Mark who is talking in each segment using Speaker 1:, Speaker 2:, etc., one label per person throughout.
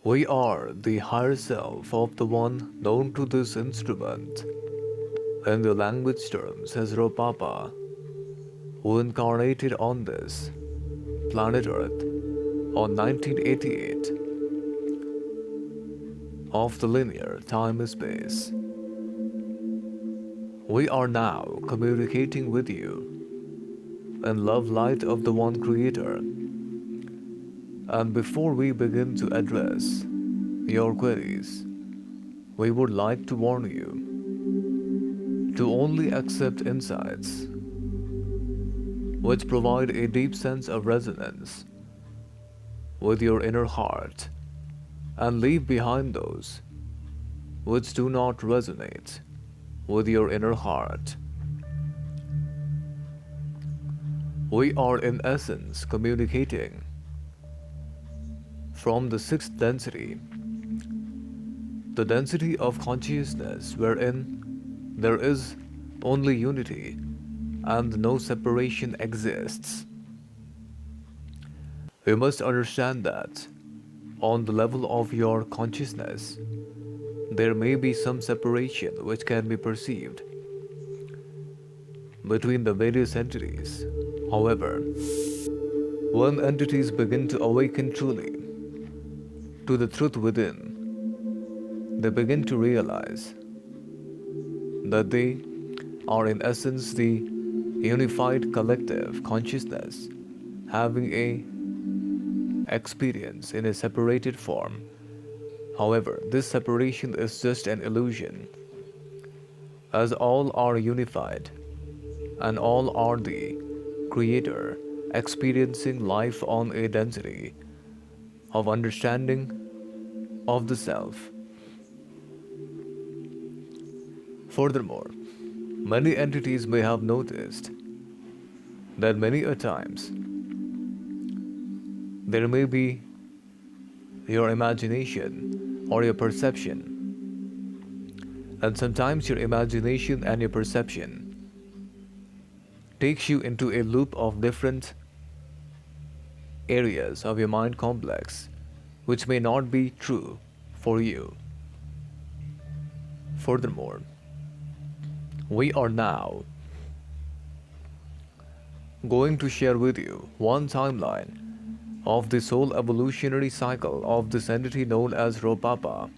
Speaker 1: We are the higher self of the one known to this instrument, in the language terms as Ropapa, who incarnated on this planet Earth on 1988 of the linear time-space. We are now communicating with you in love light of the one Creator. And before we begin to address your queries, we would like to warn you to only accept insights which provide a deep sense of resonance with your inner heart and leave behind those which do not resonate with your inner heart. We are in essence communicating from the sixth density, the density of consciousness wherein there is only unity and no separation exists. You must understand that on the level of your consciousness, there may be some separation which can be perceived between the various entities. However, when entities begin to awaken truly to the truth within, they begin to realize that they are in essence the unified collective consciousness having a experience in a separated form. However, this separation is just an illusion, as all are unified and all are the Creator experiencing life on a density of understanding of the self. Furthermore, many entities may have noticed that many a times there may be your imagination or your perception, and sometimes your imagination and your perception takes you into a loop of different areas of your mind complex which may not be true for you. Furthermore, we are now going to share with you one timeline of the soul evolutionary cycle of this entity known as Ropapa,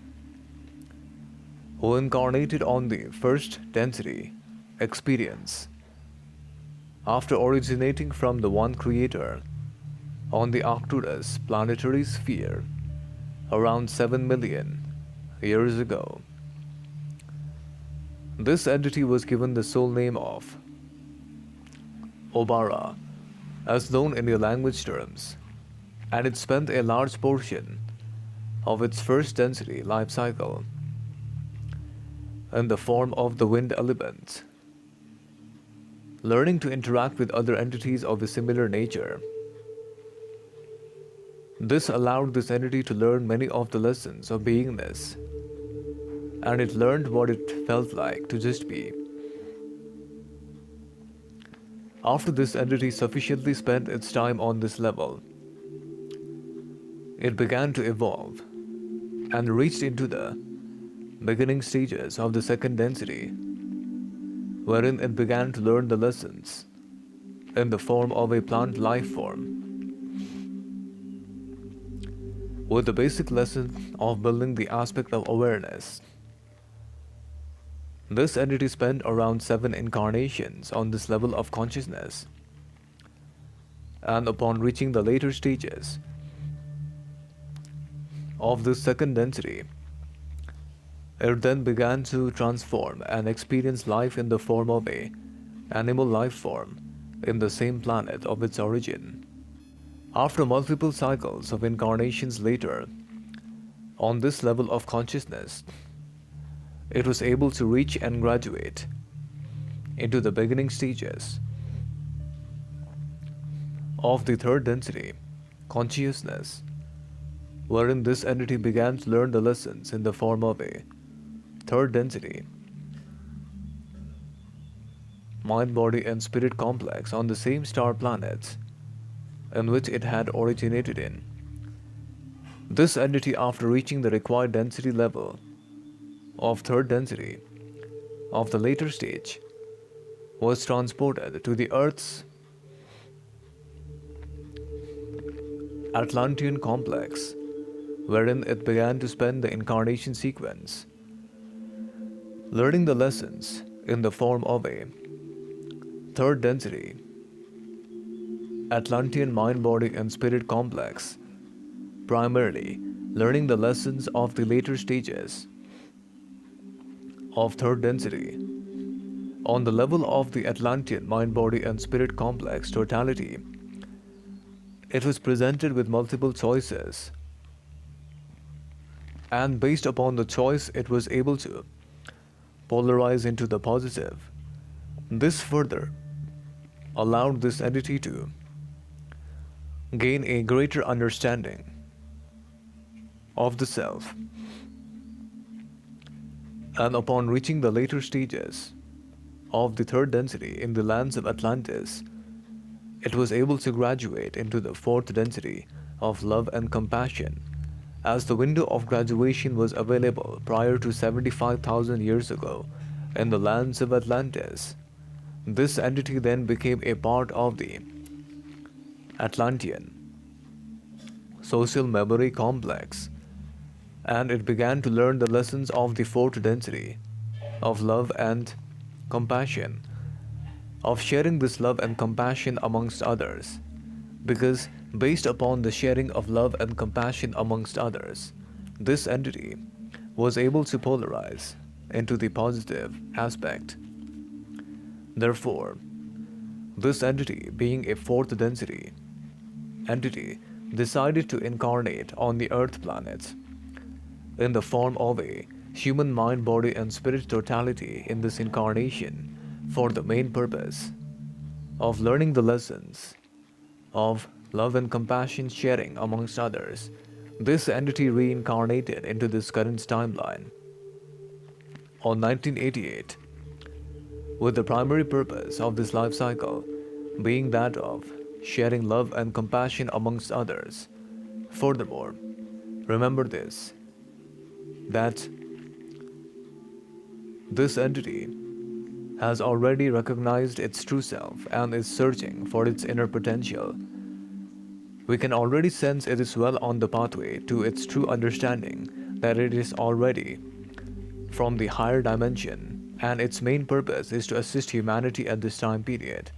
Speaker 1: who incarnated on the first density experience after originating from the one Creator on the Arcturus planetary sphere around 7 million years ago. This entity was given the soul name of Obara, as known in your language terms, and it spent a large portion of its first density life cycle in the form of the wind element, learning to interact with other entities of a similar nature. This allowed this entity to learn many of the lessons of beingness, and it learned what it felt like to just be. After this entity sufficiently spent its time on this level, it began to evolve and reached into the beginning stages of the second density, wherein it began to learn the lessons in the form of a plant life form, with the basic lesson of building the aspect of awareness. This entity spent around 7 incarnations on this level of consciousness, and upon reaching the later stages of this second density, it then began to transform and experience life in the form of a animal life form in the same planet of its origin. After multiple cycles of incarnations later, on this level of consciousness, it was able to reach and graduate into the beginning stages of the third density, consciousness, wherein this entity began to learn the lessons in the form of a third density, mind, body, and spirit complex on the same star planets in which it had originated in. This entity, after reaching the required density level of third density of the later stage, was transported to the Earth's Atlantean complex, wherein it began to spend the incarnation sequence, learning the lessons in the form of a third density Atlantean mind, body, and spirit complex, primarily learning the lessons of the later stages of third density. On the level of the Atlantean mind, body, and spirit complex totality, it was presented with multiple choices, and based upon the choice, it was able to polarize into the positive. This further allowed this entity to gain a greater understanding of the self, and upon reaching the later stages of the third density in the lands of Atlantis, it was able to graduate into the fourth density of love and compassion, as the window of graduation was available prior to 75,000 years ago in the lands of Atlantis. This entity then became a part of the Atlantean social memory complex, and it began to learn the lessons of the fourth density of love and compassion, of sharing this love and compassion amongst others, because based upon the sharing of love and compassion amongst others, this entity was able to polarize into the positive aspect. Therefore, this entity, being a fourth density entity, decided to incarnate on the Earth planet in the form of a human mind, body, and spirit totality in this incarnation, for the main purpose of learning the lessons of love and compassion sharing amongst others. This entity reincarnated into this current timeline on 1988, with the primary purpose of this life cycle being that of sharing love and compassion amongst others. Furthermore, remember this, that this entity has already recognized its true self and is searching for its inner potential. We can already sense it is well on the pathway to its true understanding that it is already from the higher dimension, and its main purpose is to assist humanity at this time period.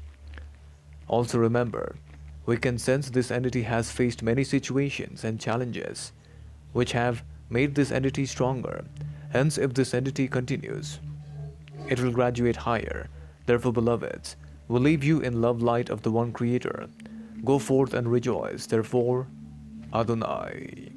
Speaker 1: Also remember, we can sense this entity has faced many situations and challenges which have made this entity stronger. Hence, if this entity continues, it will graduate higher. Therefore, beloveds, we leave you in love light of the one Creator. Go forth and rejoice. Therefore, Adonai.